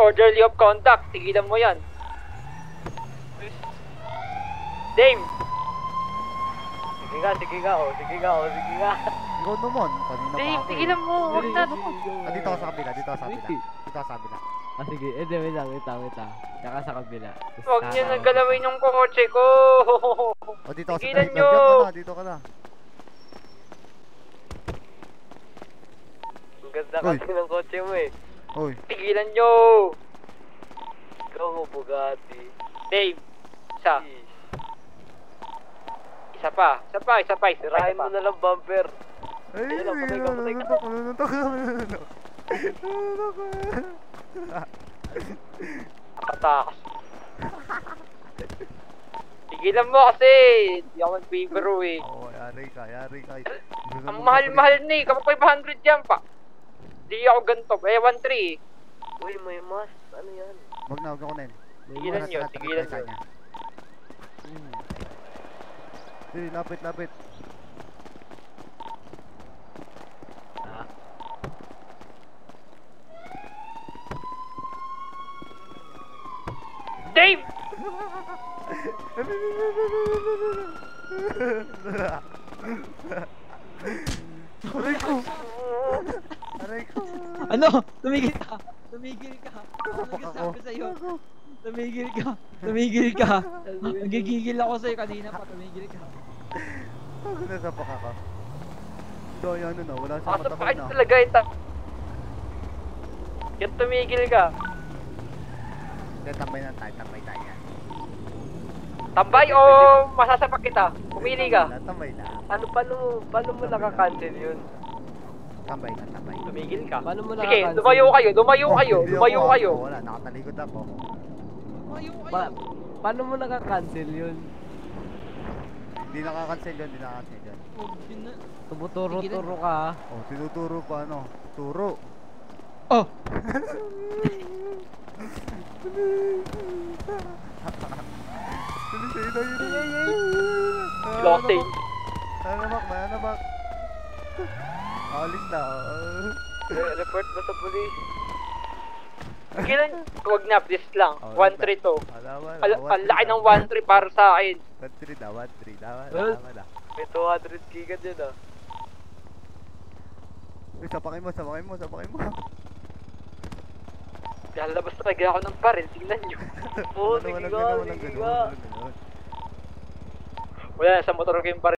Disorderly of conduct. Tigilan mo yan. Dame! Sige nga, sige nga, oh. Sige nga, oh. Sige nga. Ikaw naman. Kanina pa Dame, ako tigilan mo. Huwag na. Dito ako sa kabila, dito ako sa kabila. Dito ako sa kabila. Ah, sige. Eh, wait lang. Tsaka sa kabila. Huwag niyo nang galawin yung kotse ko. O dito ako sa Tigilan kabila. nyo. Dito ka na. Ang ganda kasi ng kotse mo eh. Uy. Tigilan nyo. Ikaw mo, Bugatti. Dave, isa. Isa pa. Sirahin mo na lang bumper. Ay, nanuntok. Patakas. Tigilan mo kasi. Hindi ako nag-bibiro eh. Oo, yari ka. Ang mahal-mahal na eh. Kapag 500 yan pa. Di ako ganito. 1.3. Uy, may mas. Ano yan? Wag na ko na yun. Tigilan nyo. Lapit. Dave! Aray ko. Ano? Tumigil ka. Sabi sa'yo. Tumigil ka. Nagigigil ako sa'yo kanina pa. Tumigil ka. Ako na sa paka ka. So, yan na. Wala sa mata ko Pakasapakit na. talaga ito. Yan tumigil ka. Hindi, tambay tayo. Tambay o masasapak kita? Pumili ka. Tambay na. Ano, paano mo nakakancel yun? Tambay. Tumigil ka. Paano mo Sige, nakakancel? lumayo kayo. Wala, nakatalikod ako. Paano mo nakakancel yun? Hindi nakakancel yun. Tumuturo-turo ka. Oh, tinuturo pa ano. Turo. Oh! Losing. Nanamak. Alis na. Report mo sa police. Kailan? Huwag na, please lang. Oh, 1-3 to. Ang laki ng 1-3 para sa akin. 1-3 na. Tama na. May 200 giga dyan ah. Uy, sapakin mo. Lalabas talaga ako ng baril. Tingnan nyo. Oo, sige nga. Walang ganun. Wala na, sa motor ko yung baril.